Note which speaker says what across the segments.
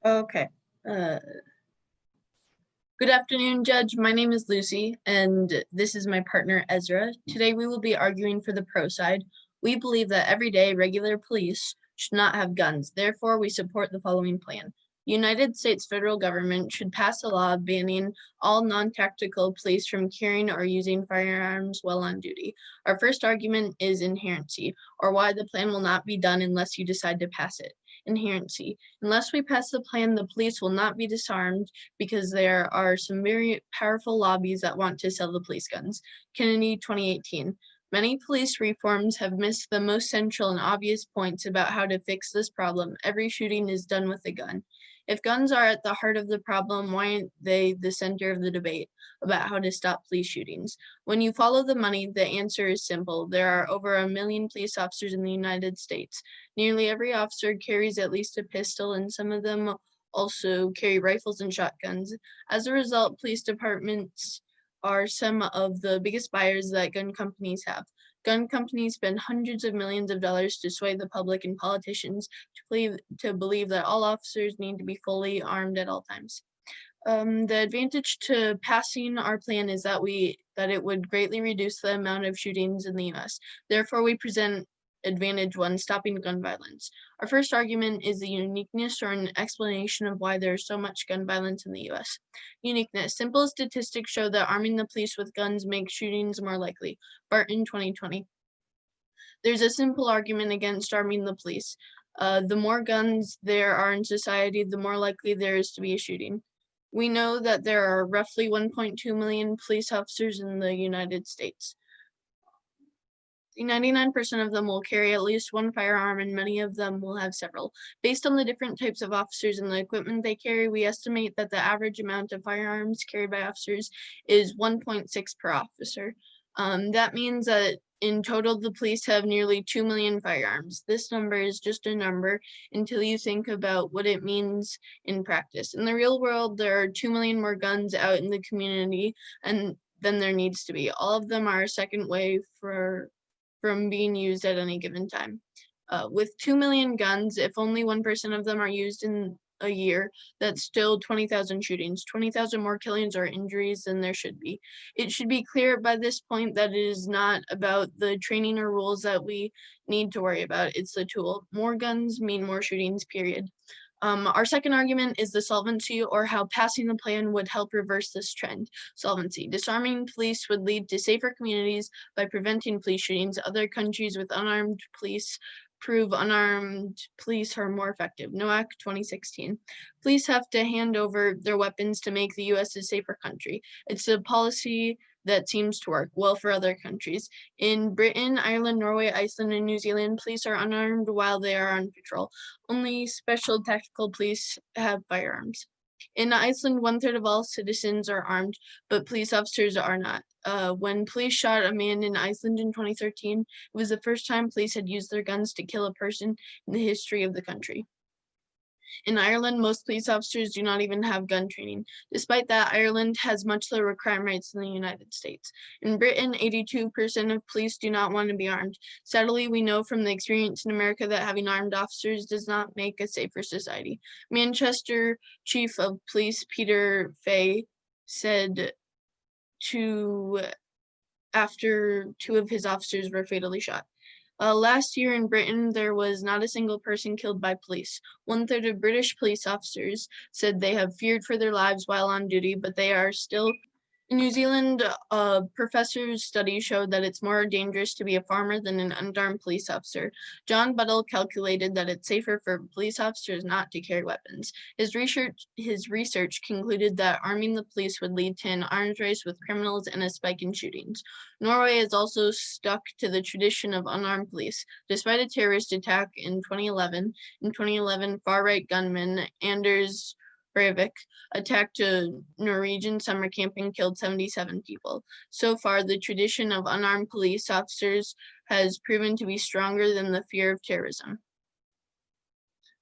Speaker 1: Okay. Uh, Good afternoon, Judge. My name is Lucy, and this is my partner, Ezra. Today we will be arguing for the pro side. We believe that everyday regular police should not have guns. Therefore, we support the following plan. The United States federal government should pass a law banning all non-tactical police from carrying or using firearms while on duty. Our first argument is inherency, or why the plan will not be done unless you decide to pass it. Inherency. Unless we pass the plan, the police will not be disarmed because there are some very powerful lobbies that want to sell the police guns. Kennedy, 2018. Many police reforms have missed the most central and obvious points about how to fix this problem. Every shooting is done with a gun. If guns are at the heart of the problem, why aren't they the center of the debate about how to stop police shootings? When you follow the money, the answer is simple. There are over 1 million police officers in the United States. Nearly every officer carries at least a pistol, and some of them also carry rifles and shotguns. As a result, police departments are some of the biggest buyers that gun companies have. Gun companies spend hundreds of millions of dollars to sway the public and politicians to believe that all officers need to be fully armed at all times. The advantage to passing our plan is that it would greatly reduce the amount of shootings in the U.S. Therefore, we present advantage one, stopping gun violence. Our first argument is the uniqueness or an explanation of why there is so much gun violence in the U.S. Uniqueness. Simple statistics show that arming the police with guns makes shootings more likely. Barton, 2020. There's a simple argument against arming the police. The more guns there are in society, the more likely there is to be a shooting. We know that there are roughly 1.2 million police officers in the United States. 99% of them will carry at least one firearm, and many of them will have several. Based on the different types of officers and the equipment they carry, we estimate that the average amount of firearms carried by officers is 1.6 per officer. That means that in total, the police have nearly 2 million firearms. This number is just a number until you think about what it means in practice. In the real world, there are 2 million more guns out in the community than there needs to be. All of them are a second way from being used at any given time. With 2 million guns, if only 1% of them are used in a year, that's still 20,000 shootings, 20,000 more killings or injuries than there should be. It should be clear by this point that it is not about the training or rules that we need to worry about. It's the tool. More guns mean more shootings, period. Our second argument is the solvency, or how passing the plan would help reverse this trend. Solvency. Disarming police would lead to safer communities by preventing police shootings. Other countries with unarmed police prove unarmed police are more effective. Nowak, 2016. Police have to hand over their weapons to make the U.S. a safer country. It's a policy that seems to work well for other countries. In Britain, Ireland, Norway, Iceland, and New Zealand, police are unarmed while they are on patrol. Only special tactical police have firearms. In Iceland, 1/3 of all citizens are armed, but police officers are not. When police shot a man in Iceland in 2013, it was the first time police had used their guns to kill a person in the history of the country. In Ireland, most police officers do not even have gun training. Despite that, Ireland has much lower crime rates than the United States. In Britain, 82% of police do not want to be armed. Sadly, we know from the experience in America that having armed officers does not make a safer society. Manchester Chief of Police Peter Fay said after 2 of his officers were fatally shot. Last year in Britain, there was not a single person killed by police. 1/3 of British police officers said they have feared for their lives while on duty, but they are still. In New Zealand, a professor's study showed that it's more dangerous to be a farmer than an unarmed police officer. John Buttle calculated that it's safer for police officers not to carry weapons. His research concluded that arming the police would lead to an arms race with criminals and a spike in shootings. Norway has also stuck to the tradition of unarmed police. Despite a terrorist attack in 2011, far-right gunman Anders Breivik attacked a Norwegian summer camp and killed 77 people. So far, the tradition of unarmed police officers has proven to be stronger than the fear of terrorism.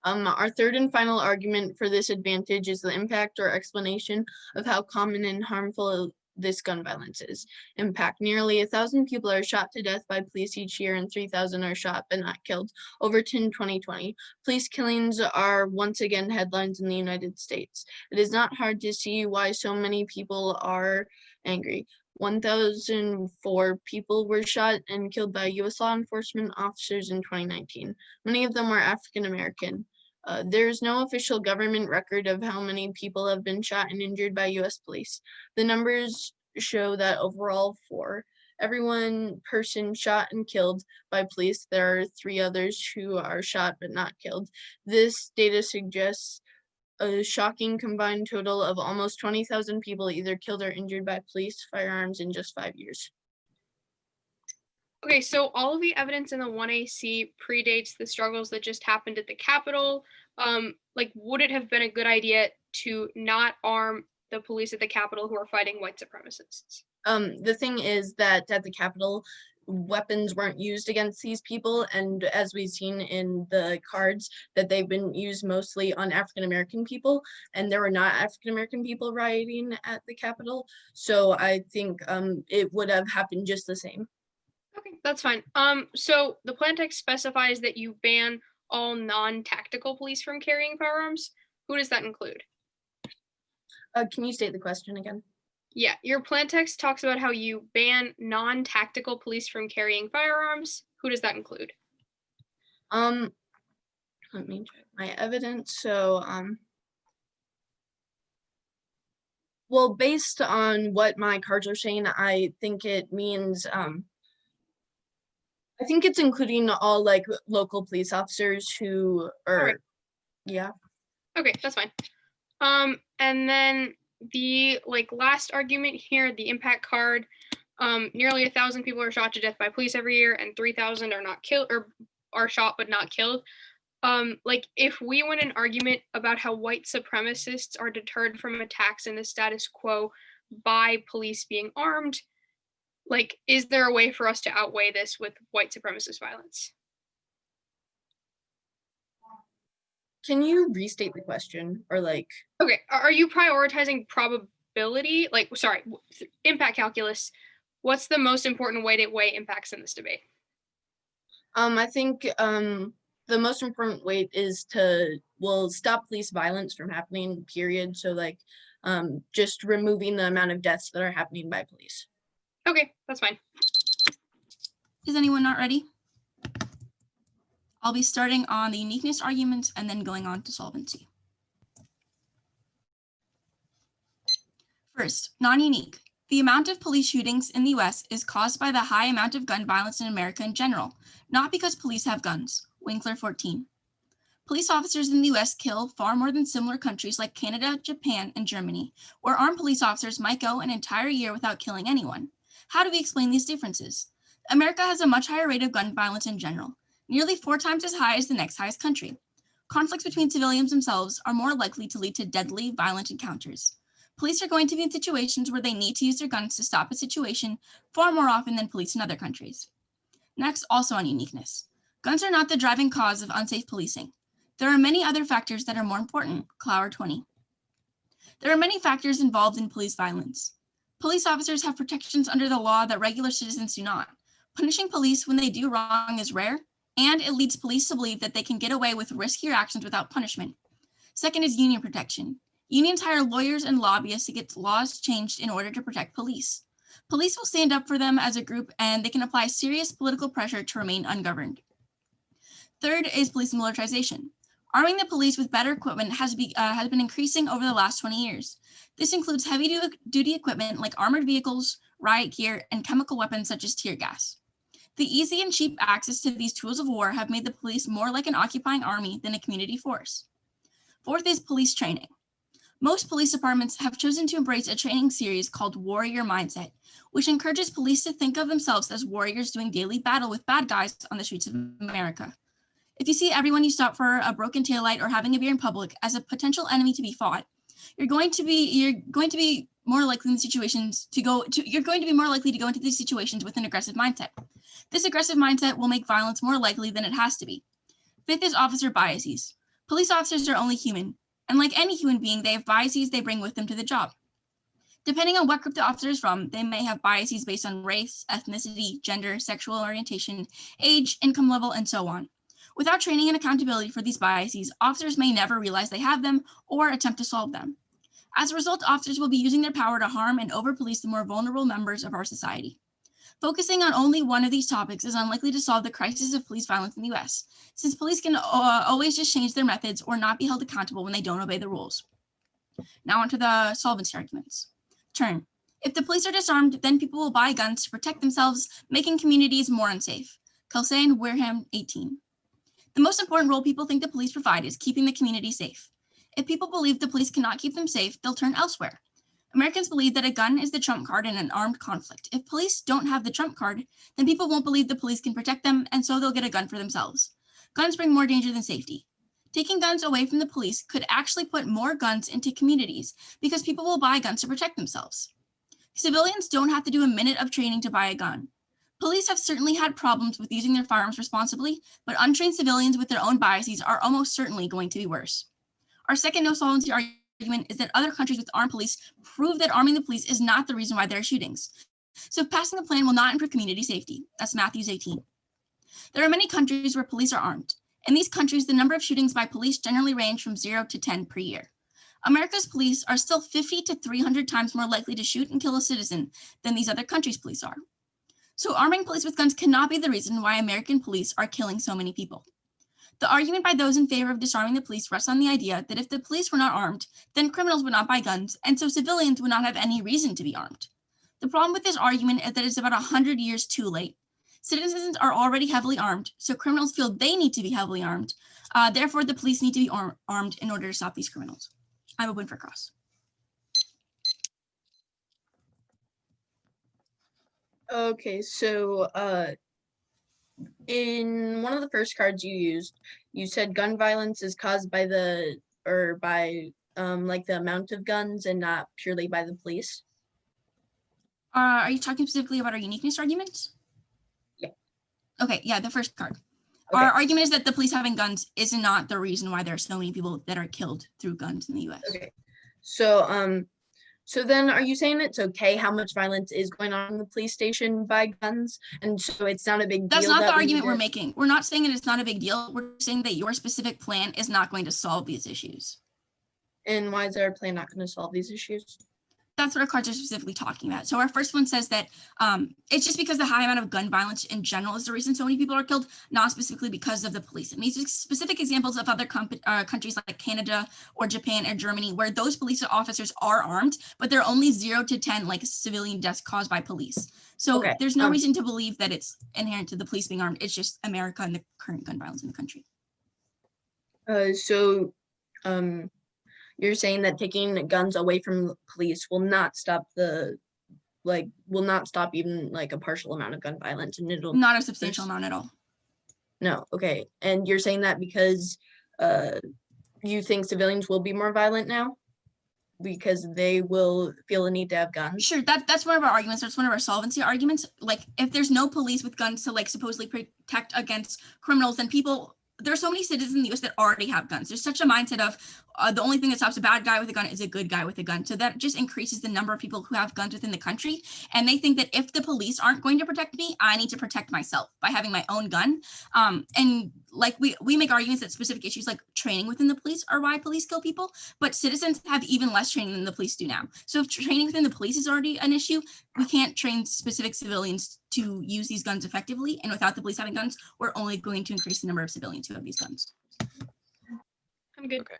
Speaker 1: Our third and final argument for this advantage is the impact or explanation of how common and harmful this gun violence's impact. Nearly 1,000 people are shot to death by police each year, and 3,000 are shot but not killed. Over 2020, police killings are once again headlines in the United States. It is not hard to see why so many people are angry. 1,004 people were shot and killed by U.S. law enforcement officers in 2019. Many of them were African American. There is no official government record of how many people have been shot and injured by U.S. police. The numbers show that overall, for every one person shot and killed by police, there are 3 others who are shot but not killed. This data suggests a shocking combined total of almost 20,000 people either killed or injured by police firearms in just 5 years.
Speaker 2: Okay, so all of the evidence in the 1AC predates the struggles that just happened at the Capitol. Would it have been a good idea to not arm the police at the Capitol who are fighting white supremacists?
Speaker 1: The thing is that at the Capitol, weapons weren't used against these people, and as we've seen in the cards, that they've been used mostly on African American people, and there were not African American people rioting at the Capitol, so I think it would have happened just the same.
Speaker 2: Okay, that's fine. So the plan text specifies that you ban all non-tactical police from carrying firearms. Who does that include?
Speaker 1: Can you state the question again?
Speaker 2: Yeah, your plan text talks about how you ban non-tactical police from carrying firearms. Who does that include?
Speaker 1: Let me check my evidence. So, well, based on what my cards are saying, I think it means, I think it's including all like local police officers who are,
Speaker 2: Alright.
Speaker 1: yeah.
Speaker 2: Okay, that's fine. And then the last argument here, the impact card. Nearly 1,000 people are shot to death by police every year, and 3,000 are not killed or are shot but not killed. If we win an argument about how white supremacists are deterred from attacks in the status quo by police being armed, is there a way for us to outweigh this with white supremacist violence?
Speaker 1: Can you restate the question or
Speaker 2: Okay, are you prioritizing probability? Impact calculus. What's the most important way to weigh impacts in this debate?
Speaker 1: I think the most important way is to stop police violence from happening, period. So just removing the amount of deaths that are happening by police.
Speaker 2: Okay, that's fine.
Speaker 3: Is anyone not ready? I'll be starting on the uniqueness arguments and then going on to solvency. First, non-unique. The amount of police shootings in the US is caused by the high amount of gun violence in America in general, not because police have guns. Winkler 14. Police officers in the US kill far more than similar countries like Canada, Japan, and Germany, where armed police officers might go an entire year without killing anyone. How do we explain these differences? America has a much higher rate of gun violence in general, nearly 4 times as high as the next highest country. Conflicts between civilians themselves are more likely to lead to deadly, violent encounters. Police are going to be in situations where they need to use their guns to stop a situation far more often than police in other countries. Next, also on uniqueness. Guns are not the driving cause of unsafe policing. There are many other factors that are more important. Clower 20. There are many factors involved in police violence. Police officers have protections under the law that regular citizens do not. Punishing police when they do wrong is rare, and it leads police to believe that they can get away with riskier actions without punishment. Second is union protection. Unions hire lawyers and lobbyists to get laws changed in order to protect police. Police will stand up for them as a group, and they can apply serious political pressure to remain ungoverned. Third is police militarization. Arming the police with better equipment has been increasing over the last 20 years. This includes heavy-duty equipment like armored vehicles, riot gear, and chemical weapons such as tear gas. The easy and cheap access to these tools of war have made the police more like an occupying army than a community force. Fourth is police training. Most police departments have chosen to embrace a training series called Warrior Mindset, which encourages police to think of themselves as warriors doing daily battle with bad guys on the streets of America. If you see everyone you stop for a broken taillight or having a beer in public as a potential enemy to be fought, you're going to be more likely to go into these situations with an aggressive mindset. This aggressive mindset will make violence more likely than it has to be. Fifth is officer biases. Police officers are only human, and like any human being, they have biases they bring with them to the job. Depending on what group the officer is from, they may have biases based on race, ethnicity, gender, sexual orientation, age, income level, and so on. Without training and accountability for these biases, officers may never realize they have them or attempt to solve them. As a result, officers will be using their power to harm and over-police the more vulnerable members of our society. Focusing on only one of these topics is unlikely to solve the crisis of police violence in the US, since police can always just change their methods or not be held accountable when they don't obey the rules. Now onto the solvency arguments. Turn. If the police are disarmed, then people will buy guns to protect themselves, making communities more unsafe. Kelsey and Wareham, 18. The most important role people think the police provide is keeping the community safe. If people believe the police cannot keep them safe, they'll turn elsewhere. Americans believe that a gun is the trump card in an armed conflict. If police don't have the trump card, then people won't believe the police can protect them, and so they'll get a gun for themselves. Guns bring more danger than safety. Taking guns away from the police could actually put more guns into communities because people will buy guns to protect themselves. Civilians don't have to do a minute of training to buy a gun. Police have certainly had problems with using their firearms responsibly, but untrained civilians with their own biases are almost certainly going to be worse. Our second no solvency argument is that other countries with armed police prove that arming the police is not the reason why there are shootings. So passing the plan will not improve community safety. That's Matthews 18. There are many countries where police are armed. In these countries, the number of shootings by police generally range from 0 to 10 per year. America's police are still 50 to 300 times more likely to shoot and kill a citizen than these other countries' police are. So arming police with guns cannot be the reason why American police are killing so many people. The argument by those in favor of disarming the police rests on the idea that if the police were not armed, then criminals would not buy guns, and so civilians would not have any reason to be armed. The problem with this argument is that it's about 100 years too late. Citizens are already heavily armed, so criminals feel they need to be heavily armed. Therefore, the police need to be armed in order to stop these criminals. I'm open for cross.
Speaker 1: Okay, so in one of the first cards you used, you said gun violence is caused by the like the amount of guns and not purely by the police.
Speaker 3: Are you talking specifically about our uniqueness arguments?
Speaker 1: Yeah.
Speaker 3: Okay, yeah, the first card.
Speaker 1: Okay.
Speaker 3: Our argument is that the police having guns is not the reason why there are so many people that are killed through guns in the US.
Speaker 1: Okay. So then are you saying it's okay how much violence is going on in the police station by guns? And so it's not a big deal?
Speaker 3: That's not the argument we're making. We're not saying that it's not a big deal. We're saying that your specific plan is not going to solve these issues.
Speaker 1: And why is our plan not going to solve these issues?
Speaker 3: That's what our cards are specifically talking about. So our first one says that it's just because the high amount of gun violence in general is the reason so many people are killed, not specifically because of the police. And these are specific examples of other countries like Canada or Japan or Germany, where those police officers are armed, but they're only 0 to 10 like civilian deaths caused by police. So there's no reason to believe that it's inherent to the police being armed. It's just America and the current gun violence in the country.
Speaker 1: You're saying that taking guns away from the police will not stop even like a partial amount of gun violence, and it'll
Speaker 3: not a substantial amount at all.
Speaker 1: No, okay. And you're saying that because you think civilians will be more violent now because they will feel the need to have guns?
Speaker 3: Sure, that's one of our arguments. That's one of our solvency arguments. Like if there's no police with guns to like supposedly protect against criminals, then there are so many citizens in the US that already have guns. There's such a mindset of the only thing that stops a bad guy with a gun is a good guy with a gun. So that just increases the number of people who have guns within the country. And they think that if the police aren't going to protect me, I need to protect myself by having my own gun. And like we make arguments that specific issues like training within the police are why police kill people, but citizens have even less training than the police do now. So if training within the police is already an issue, we can't train specific civilians to use these guns effectively. And without the police having guns, we're only going to increase the number of civilians who have these guns.
Speaker 2: I'm good.
Speaker 4: Okay.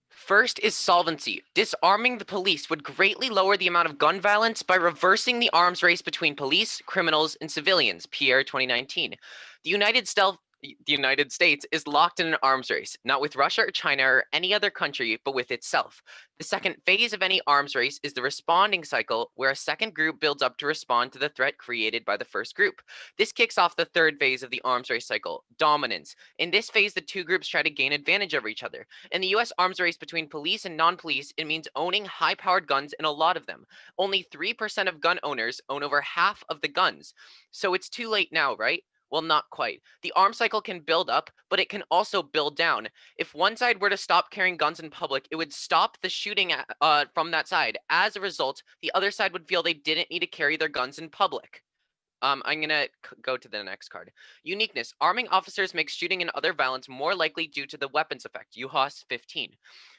Speaker 4: First is solvency. Disarming the police would greatly lower the amount of gun violence by reversing the arms race between police, criminals, and civilians, Pierre 2019. The United States is locked in an arms race, not with Russia or China or any other country, but with itself. The second phase of any arms race is the responding cycle, where a second group builds up to respond to the threat created by the first group. This kicks off the third phase of the arms race cycle, dominance. In this phase, the two groups try to gain advantage over each other. In the US arms race between police and non-police, it means owning high-powered guns and a lot of them. Only 3% of gun owners own over half of the guns. So it's too late now, right? Well, not quite. The arms cycle can build up, but it can also build down. If one side were to stop carrying guns in public, it would stop the shooting from that side. As a result, the other side would feel they didn't need to carry their guns in public. I'm gonna go to the next card. Uniqueness. Arming officers makes shooting and other violence more likely due to the weapons effect. UHOS 15.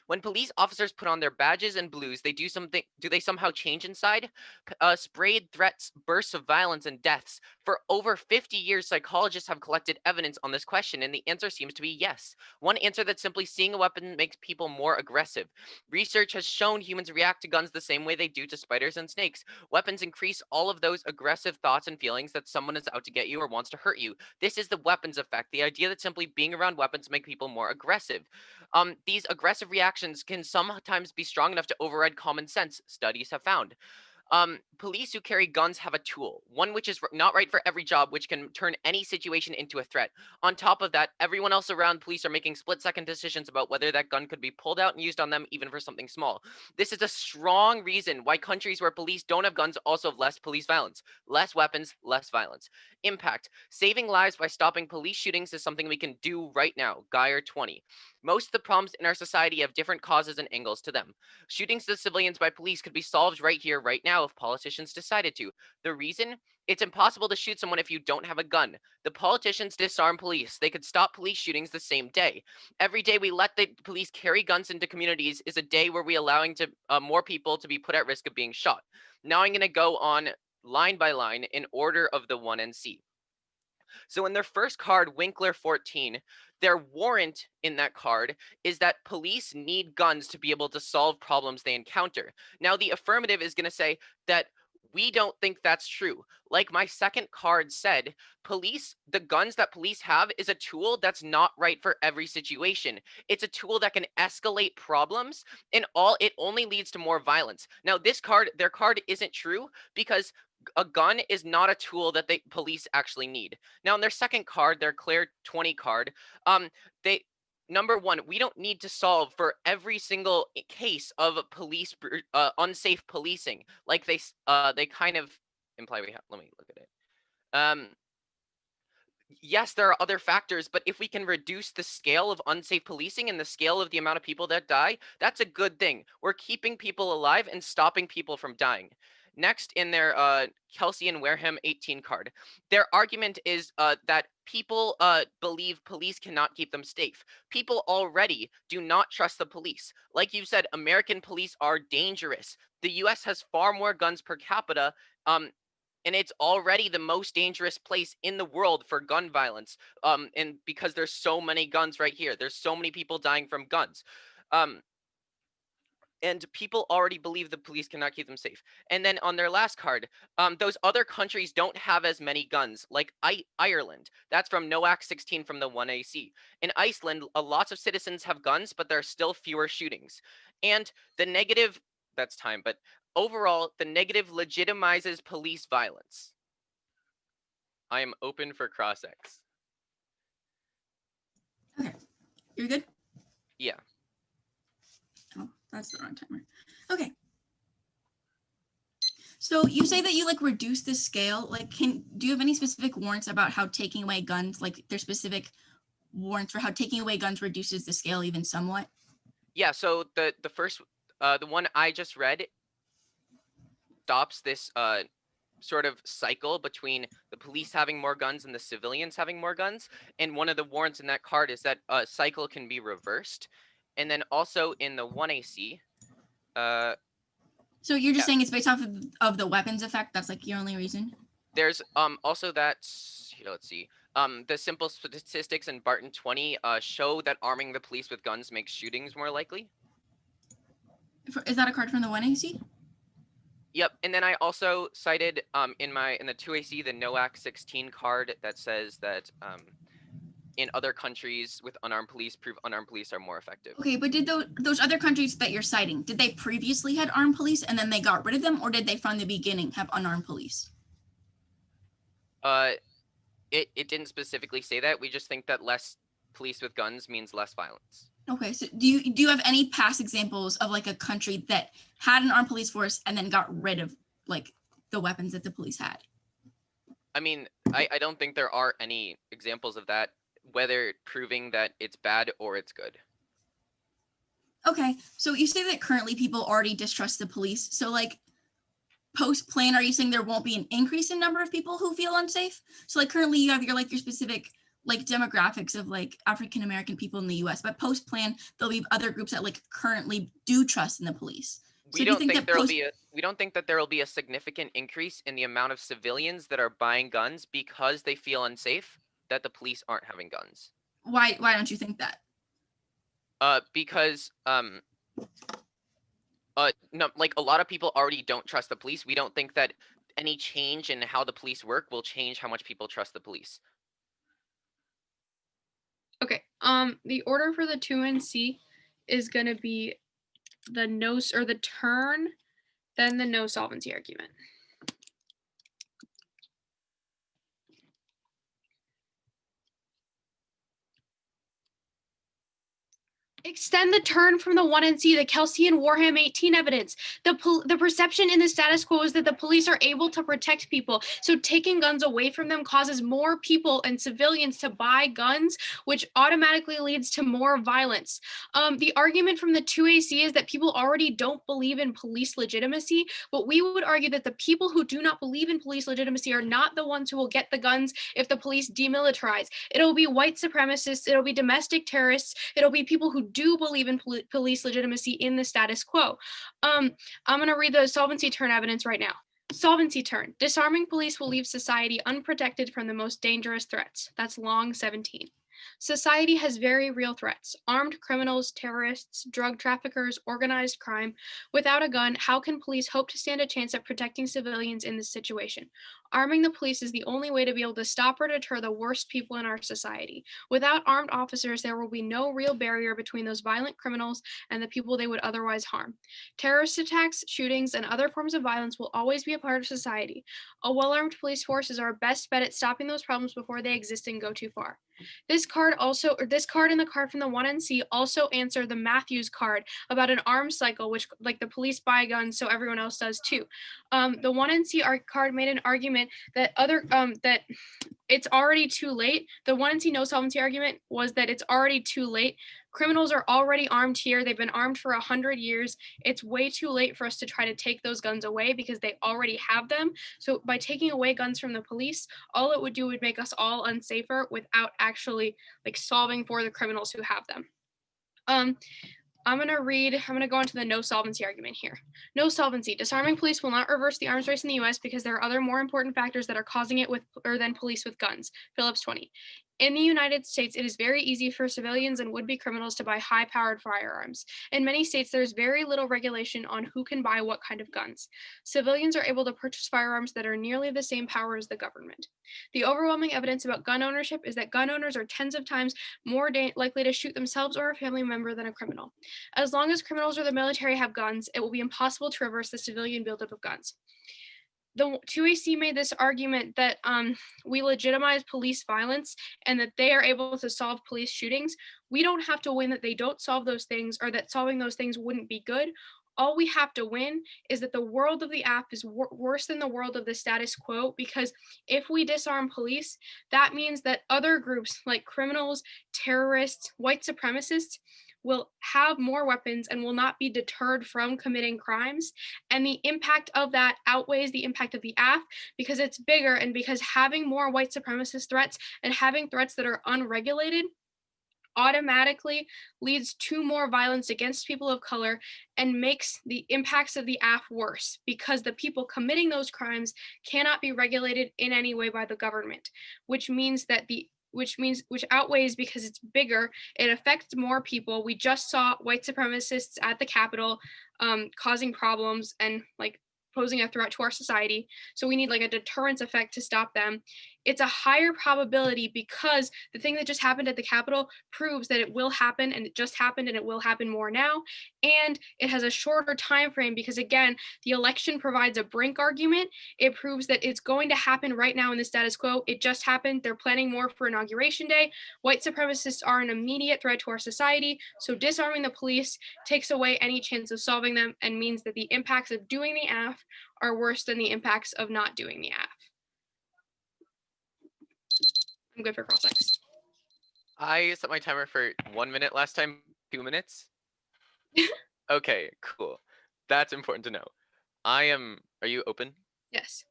Speaker 4: When police officers put on their badges and blues, they do something. Do they somehow change inside? Sprayed threats, bursts of violence, and deaths. For over 50 years, psychologists have collected evidence on this question, and the answer seems to be yes. One answer that simply seeing a weapon makes people more aggressive. Research has shown humans react to guns the same way they do to spiders and snakes. Weapons increase all of those aggressive thoughts and feelings that someone is out to get you or wants to hurt you. This is the weapons effect, the idea that simply being around weapons make people more aggressive. These aggressive reactions can sometimes be strong enough to override common sense, studies have found. Police who carry guns have a tool, one which is not right for every job, which can turn any situation into a threat. On top of that, everyone else around police are making split-second decisions about whether that gun could be pulled out and used on them, even for something small. This is a strong reason why countries where police don't have guns also have less police violence. Less weapons, less violence. Impact. Saving lives by stopping police shootings is something we can do right now. Geyer 20. Most of the problems in our society have different causes and angles to them. Shootings to civilians by police could be solved right here, right now, if politicians decided to. The reason? It's impossible to shoot someone if you don't have a gun. The politicians disarm police. They could stop police shootings the same day. Every day we let the police carry guns into communities is a day where we're allowing more people to be put at risk of being shot. Now I'm going to go on line by line in order of the 1 and C. So in their first card, Winkler 14, their warrant in that card is that police need guns to be able to solve problems they encounter. Now the affirmative is going to say that we don't think that's true. Like my second card said, the guns that police have is a tool that's not right for every situation. It's a tool that can escalate problems, and it only leads to more violence. Now their card isn't true because a gun is not a tool that the police actually need. Now, in their second card, their Claire 20 card, they number one, we don't need to solve for every single case of police unsafe policing, like they kind of imply we have. Let me look at it. Yes, there are other factors, but if we can reduce the scale of unsafe policing and the scale of the amount of people that die, that's a good thing. We're keeping people alive and stopping people from dying. Next, in their Kelsey and Wareham 18 card, their argument is that people believe police cannot keep them safe. People already do not trust the police. Like you said, American police are dangerous. The US has far more guns per capita, and it's already the most dangerous place in the world for gun violence. And because there's so many guns right here, there's so many people dying from guns. And people already believe the police cannot keep them safe. And then on their last card, those other countries don't have as many guns, like Ireland. That's from NOAC 16 from the 1AC. In Iceland, lots of citizens have guns, but there are still fewer shootings. And the negative, that's time, but overall, the negative legitimizes police violence. I am open for cross-X.
Speaker 3: Okay, you're good?
Speaker 4: Yeah.
Speaker 3: Oh, that's the wrong timer. Okay. So you say that you like reduce the scale. Like, do you have any specific warrants about how taking away guns, like there's specific warrants for how taking away guns reduces the scale even somewhat?
Speaker 4: Yeah, so the first, the one I just read stops this sort of cycle between the police having more guns and the civilians having more guns. And one of the warrants in that card is that a cycle can be reversed. And then also in the 1AC,
Speaker 3: so you're just saying it's based off of the weapons effect? That's like your only reason?
Speaker 4: there's also that, let's see, the simple statistics in Barton 20 show that arming the police with guns makes shootings more likely.
Speaker 3: Is that a card from the 1AC?
Speaker 4: Yep, and then I also cited in the 2AC the NOAC 16 card that says that in other countries with unarmed police, prove unarmed police are more effective.
Speaker 3: Okay, but did those other countries that you're citing, did they previously had armed police and then they got rid of them, or did they from the beginning have unarmed police?
Speaker 4: It didn't specifically say that. We just think that less police with guns means less violence.
Speaker 3: Okay, so do you have any past examples of like a country that had an armed police force and then got rid of like the weapons that the police had?
Speaker 4: I mean, I don't think there are any examples of that, whether proving that it's bad or it's good.
Speaker 3: Okay, so you say that currently people already distrust the police. So like post-plan, are you saying there won't be an increase in number of people who feel unsafe? So like currently you have your specific like demographics of like African American people in the US, but post-plan there'll be other groups that like currently do trust in the police. So
Speaker 4: We
Speaker 3: do you
Speaker 4: don't
Speaker 3: think
Speaker 4: think
Speaker 3: that
Speaker 4: we don't think that there will be a significant increase in the amount of civilians that are buying guns because they feel unsafe that the police aren't having guns.
Speaker 3: why don't you think that?
Speaker 4: Because no, like a lot of people already don't trust the police. We don't think that any change in how the police work will change how much people trust the police.
Speaker 2: Okay. The order for the 2NC is going to be the no or the turn, then the no solvency argument. Extend the turn from the 1NC, the Kelsey and Warham 18 evidence. The perception in the status quo is that the police are able to protect people. So taking guns away from them causes more people and civilians to buy guns, which automatically leads to more violence. The argument from the 2AC is that people already don't believe in police legitimacy, but we would argue that the people who do not believe in police legitimacy are not the ones who will get the guns if the police demilitarize. It'll be white supremacists, it'll be domestic terrorists, it'll be people who do believe in police legitimacy in the status quo. I'm going to read the solvency turn evidence right now. Solvency turn. Disarming police will leave society unprotected from the most dangerous threats. That's long 17. Society has very real threats: armed criminals, terrorists, drug traffickers, organized crime. Without a gun, how can police hope to stand a chance at protecting civilians in this situation? Arming the police is the only way to be able to stop or deter the worst people in our society. Without armed officers, there will be no real barrier between those violent criminals and the people they would otherwise harm. Terrorist attacks, shootings, and other forms of violence will always be a part of society. A well-armed police force is our best bet at stopping those problems before they exist and go too far. This card and the card from the 1NC also answer the Matthews card about an arms cycle, which like the police buy guns, so everyone else does too. The 1NC card made an argument that that it's already too late. The 1NC no solvency argument was that it's already too late. Criminals are already armed here. They've been armed for 100 years. It's way too late for us to try to take those guns away because they already have them. So by taking away guns from the police, all it would do would make us all unsafer without actually like solving for the criminals who have them. I'm going to go into the no solvency argument here. No solvency. Disarming police will not reverse the arms race in the US because there are other more important factors that are causing it than police with guns. Phillips 20. In the United States, it is very easy for civilians and would-be criminals to buy high-powered firearms. In many states, there's very little regulation on who can buy what kind of guns. Civilians are able to purchase firearms that are nearly the same power as the government. The overwhelming evidence about gun ownership is that gun owners are tens of times more likely to shoot themselves or a family member than a criminal. As long as criminals or the military have guns, it will be impossible to reverse the civilian buildup of guns. The 2AC made this argument that we legitimize police violence and that they are able to solve police shootings. We don't have to win that they don't solve those things or that solving those things wouldn't be good. All we have to win is that the world of the app is worse than the world of the status quo, because if we disarm police, that means that other groups like criminals, terrorists, white supremacists will have more weapons and will not be deterred from committing crimes. And the impact of that outweighs the impact of the AF because it's bigger, and because having more white supremacist threats and having threats that are unregulated automatically leads to more violence against people of color and makes the impacts of the AF worse because the people committing those crimes cannot be regulated in any way by the government, which outweighs because it's bigger. It affects more people. We just saw white supremacists at the Capitol causing problems and like posing a threat to our society. So we need like a deterrence effect to stop them. It's a higher probability because the thing that just happened at the Capitol proves that it will happen, and it just happened, and it will happen more now. And it has a shorter time frame because, again, the election provides a brink argument. It proves that it's going to happen right now in the status quo. It just happened. They're planning more for Inauguration Day. White supremacists are an immediate threat to our society. So disarming the police takes away any chance of solving them and means that the impacts of doing the AF are worse than the impacts of not doing the AF. I'm good for cross-ex.
Speaker 4: I set my timer for 1 minute last time, 2 minutes. Okay, cool. That's important to know. Are you open?
Speaker 2: Yes.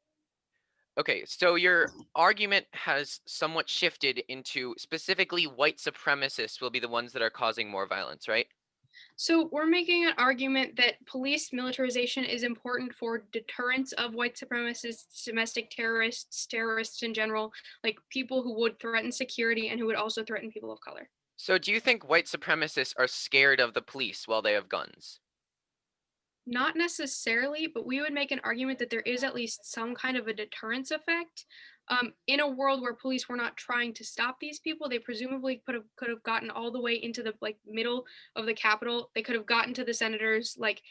Speaker 4: Okay, so your argument has somewhat shifted into specifically white supremacists will be the ones that are causing more violence, right?
Speaker 2: So we're making an argument that police militarization is important for deterrence of white supremacists, domestic terrorists, terrorists in general, like people who would threaten security and who would also threaten people of color.
Speaker 4: So do you think white supremacists are scared of the police while they have guns?
Speaker 2: Not necessarily, but we would make an argument that there is at least some kind of a deterrence effect. In a world where police were not trying to stop these people, they presumably could have gotten all the way into the middle of the Capitol. They could have gotten to the senators. Like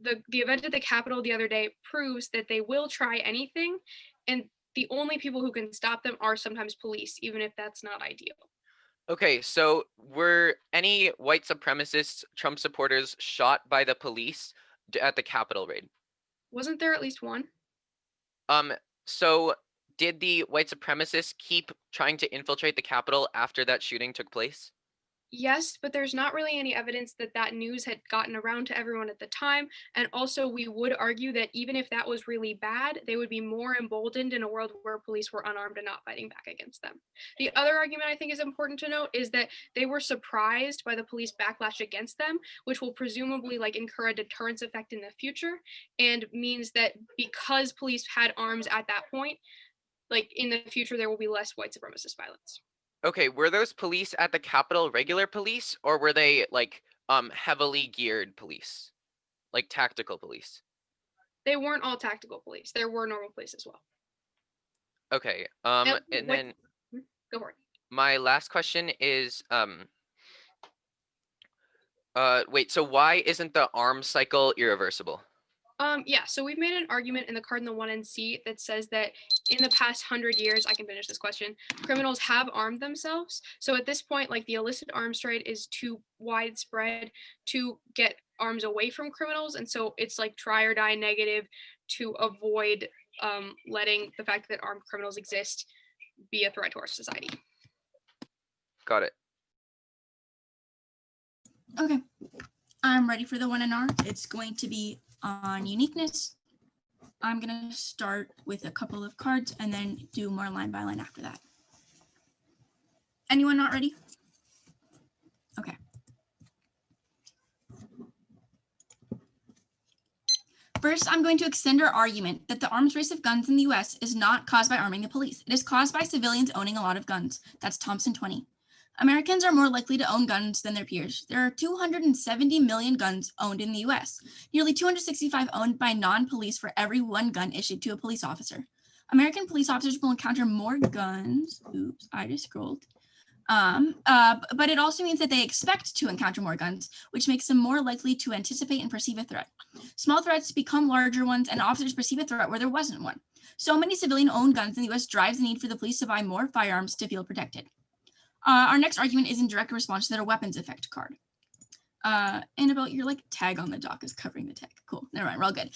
Speaker 2: the event at the Capitol the other day proves that they will try anything, and the only people who can stop them are sometimes police, even if that's not ideal.
Speaker 4: Okay, so were any white supremacists, Trump supporters shot by the police at the Capitol raid?
Speaker 2: Wasn't there at least one?
Speaker 4: So did the white supremacists keep trying to infiltrate the Capitol after that shooting took place?
Speaker 2: Yes, but there's not really any evidence that that news had gotten around to everyone at the time. And also, we would argue that even if that was really bad, they would be more emboldened in a world where police were unarmed and not fighting back against them. The other argument I think is important to note is that they were surprised by the police backlash against them, which will presumably incur a deterrence effect in the future, and means that because police had arms at that point, in the future, there will be less white supremacist violence.
Speaker 4: Okay, were those police at the Capitol regular police, or were they heavily geared police, like tactical police?
Speaker 2: They weren't all tactical police. There were normal police as well.
Speaker 4: Okay,
Speaker 2: And
Speaker 4: then
Speaker 2: go for it.
Speaker 4: my last question is wait, so why isn't the arms cycle irreversible?
Speaker 2: Yeah, so we've made an argument in the Cardinal 1NC that says that in the past 100 years, I can finish this question, criminals have armed themselves. So at this point, the illicit arms trade is too widespread to get arms away from criminals. And so it's try or die negative to avoid letting the fact that armed criminals exist be a threat to our society.
Speaker 4: Got it.
Speaker 3: Okay, I'm ready for the 1NR. It's going to be on uniqueness. I'm going to start with a couple of cards and then do more line by line after that. Anyone not ready? Okay. First, I'm going to extend our argument that the arms race of guns in the US is not caused by arming the police. It is caused by civilians owning a lot of guns. That's Thompson 20. Americans are more likely to own guns than their peers. There are 270 million guns owned in the US, nearly 265 owned by non-police for every one gun issued to a police officer. American police officers will encounter more guns. Oops, I just scrolled. But it also means that they expect to encounter more guns, which makes them more likely to anticipate and perceive a threat. Small threats become larger ones, and officers perceive a threat where there wasn't one. So many civilian-owned guns in the US drives the need for the police to buy more firearms to feel protected. Our next argument is in direct response to their weapons effect card. Annabelle, your tag on the dock is covering the tag. Cool, never mind, we're all good.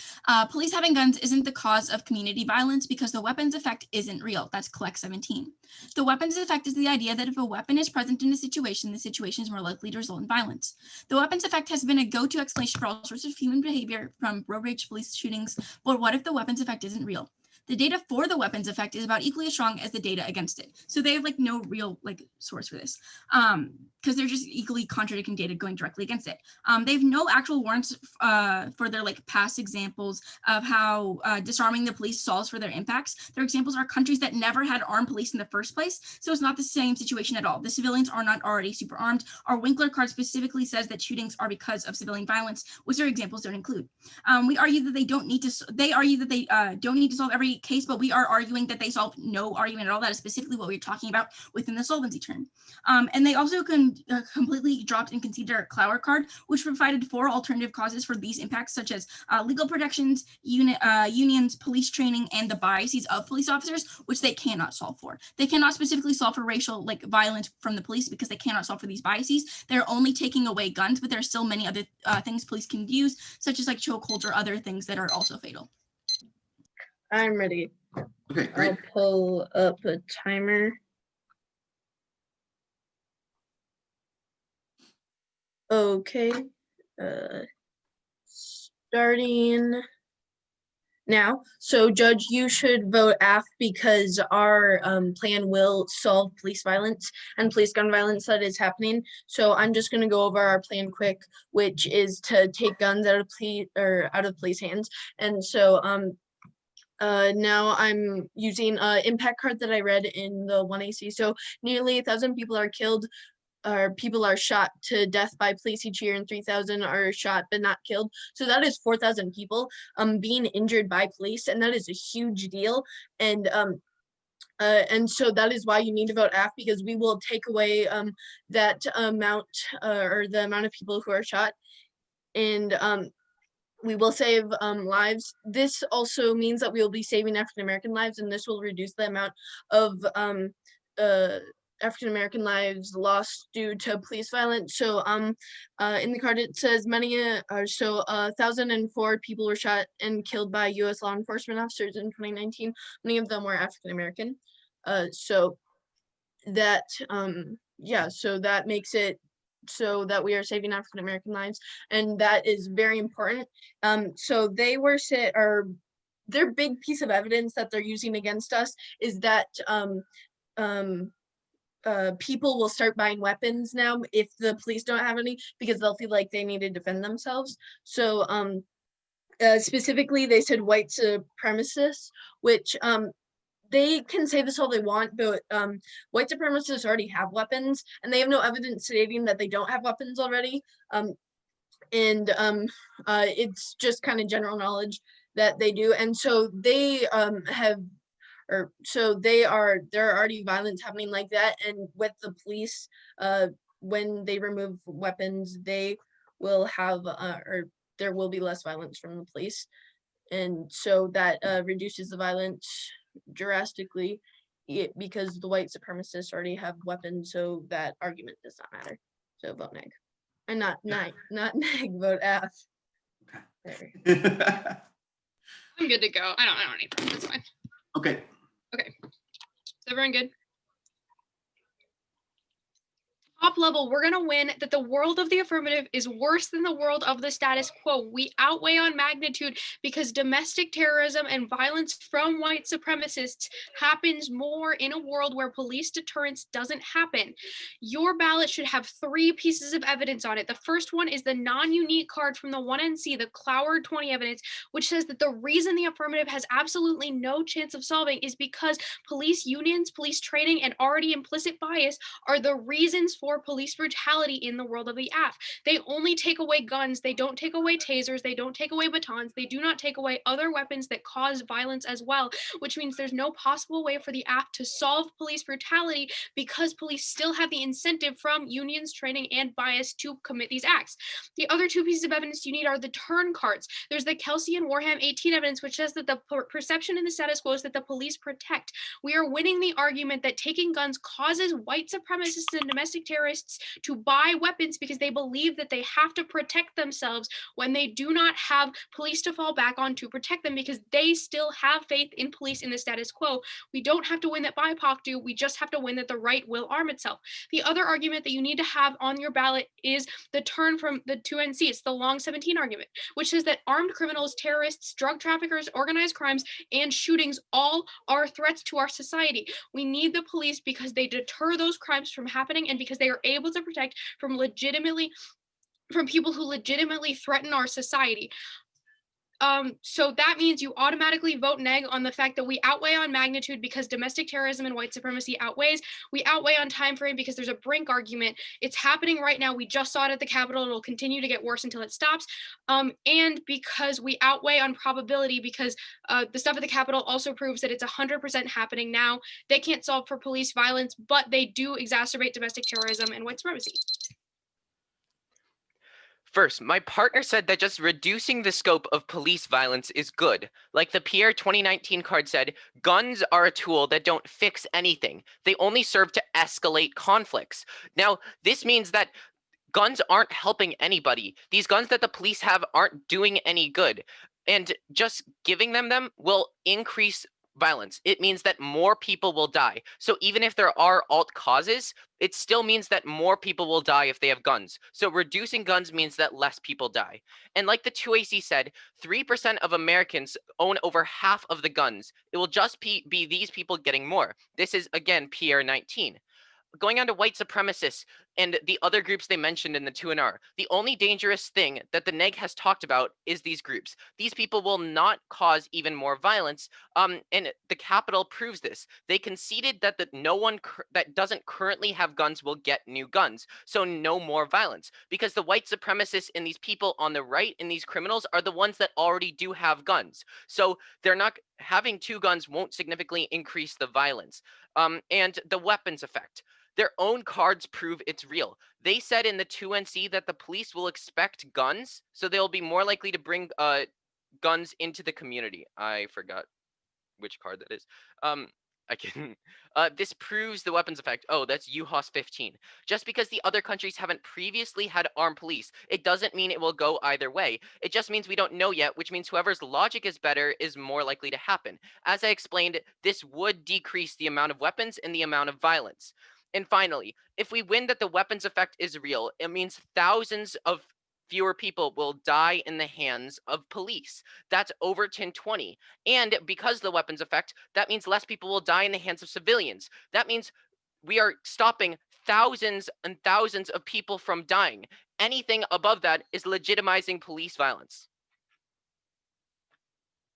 Speaker 3: Police having guns isn't the cause of community violence because the weapons effect isn't real. That's collect 17. The weapons effect is the idea that if a weapon is present in a situation, the situation is more likely to result in violence. The weapons effect has been a go-to explanation for all sorts of human behavior, from road rage, police shootings, but what if the weapons effect isn't real? The data for the weapons effect is about equally as strong as the data against it. So they have no real source for this because they're just equally contradicting data going directly against it. They have no actual warrants for their past examples of how disarming the police solves for their impacts. Their examples are countries that never had armed police in the first place. So it's not the same situation at all. The civilians are not already super armed. Our Winkler card specifically says that shootings are because of civilian violence, which their examples don't include. We argue that they don't need to, don't need to solve every case, but we are arguing that they solve no argument at all. That is specifically what we're talking about within the solvency term. And they also completely dropped and conceded our Clower card, which provided 4 alternative causes for these impacts, such as legal protections, unions, police training, and the biases of police officers, which they cannot solve for. They cannot specifically solve for racial violence from the police because they cannot solve for these biases. They're only taking away guns, but there are still many other things police can use, such as chokeholds or other things that are also fatal.
Speaker 1: I'm ready.
Speaker 5: Okay, great.
Speaker 1: I'll pull up a timer. Okay, starting now. So Judge, you should vote F because our plan will solve police violence and police gun violence that is happening. So I'm just gonna go over our plan quick, which is to take guns out of police hands. And so now I'm using impact card that I read in the 1AC. So nearly 1,000 people are killed or people are shot to death by police each year, and 3,000 are shot but not killed. So that is 4,000 people being injured by police, and that is a huge deal. And so that is why you need to vote F, because we will take away that amount or the amount of people who are shot, and we will save lives. This also means that we will be saving African American lives, and this will reduce the amount of African American lives lost due to police violence. So in the card it says 1,004 people were shot and killed by U.S. law enforcement officers in 2019. Many of them were African American. So that so that makes it so that we are saving African American lives, and that is very important. So they were their big piece of evidence that they're using against us is that people will start buying weapons now if the police don't have any, because they'll feel like they need to defend themselves. So specifically, they said white supremacists, which they can say this all they want, but white supremacists already have weapons, and they have no evidence stating that they don't have weapons already. It's just kind of general knowledge that they do, and so they there are already violence happening like that, and with the police, when they remove weapons, they will have or there will be less violence from the police, and so that reduces the violence drastically, because the white supremacists already have weapons, so that argument does not matter. So vote neg. And not neg, vote F.
Speaker 5: Okay.
Speaker 1: There.
Speaker 2: I'm good to go. I don't need that. That's fine.
Speaker 5: Okay.
Speaker 2: Okay. Is everyone good? Top level, we're going to win that the world of the affirmative is worse than the world of the status quo. We outweigh on magnitude because domestic terrorism and violence from white supremacists happens more in a world where police deterrence doesn't happen. Your ballot should have 3 pieces of evidence on it. The first one is the non-unique card from the 1NC, the Cloward 20 evidence, which says that the reason the affirmative has absolutely no chance of solving is because police unions, police training, and already implicit bias are the reasons for police brutality in the world of the AF. They only take away guns. They don't take away tasers. They don't take away batons. They do not take away other weapons that cause violence as well, which means there's no possible way for the AF to solve police brutality because police still have the incentive from unions, training, and bias to commit these acts. The other 2 pieces of evidence you need are the turn cards. There's the Kelsey and Warham 18 evidence, which says that the perception in the status quo is that the police protect. We are winning the argument that taking guns causes white supremacists and domestic terrorists to buy weapons because they believe that they have to protect themselves when they do not have police to fall back on to protect them, because they still have faith in police in the status quo. We don't have to win that BIPOC do, we just have to win that the right will arm itself. The other argument that you need to have on your ballot is the turn from the 2NC. It's the long 17 argument, which says that armed criminals, terrorists, drug traffickers, organized crimes, and shootings all are threats to our society. We need the police because they deter those crimes from happening and because they are able to protect from people who legitimately threaten our society. So that means you automatically vote neg on the fact that we outweigh on magnitude because domestic terrorism and white supremacy outweighs. We outweigh on time frame because there's a brink argument. It's happening right now. We just saw it at the Capitol. It'll continue to get worse until it stops. And because we outweigh on probability because the stuff at the Capitol also proves that it's 100% happening now. They can't solve for police violence, but they do exacerbate domestic terrorism and white supremacy.
Speaker 4: First, my partner said that just reducing the scope of police violence is good. Like the Pierre 2019 card said, guns are a tool that don't fix anything. They only serve to escalate conflicts. Now, this means that guns aren't helping anybody. These guns that the police have aren't doing any good. And just giving them will increase violence. It means that more people will die. So even if there are alt causes, it still means that more people will die if they have guns. So reducing guns means that less people die. And like the 2AC said, 3% of Americans own over half of the guns. It will just be these people getting more. This is, again, PR 19. Going on to white supremacists and the other groups they mentioned in the 2NR, the only dangerous thing that the neg has talked about is these groups. These people will not cause even more violence, and the Capitol proves this. They conceded that no one that doesn't currently have guns will get new guns, so no more violence, because the white supremacists and these people on the right and these criminals are the ones that already do have guns. So they're not having 2 guns won't significantly increase the violence. And the weapons effect. Their own cards prove it's real. They said in the 2NC that the police will expect guns, so they'll be more likely to bring guns into the community. I forgot which card that is. I can. This proves the weapons effect. Oh, that's UHOS 15. Just because the other countries haven't previously had armed police, it doesn't mean it will go either way. It just means we don't know yet, which means whoever's logic is better is more likely to happen. As I explained, this would decrease the amount of weapons and the amount of violence. And finally, if we win that the weapons effect is real, it means thousands of fewer people will die in the hands of police. That's over 1020. And because of the weapons effect, that means less people will die in the hands of civilians. That means we are stopping thousands and thousands of people from dying. Anything above that is legitimizing police violence.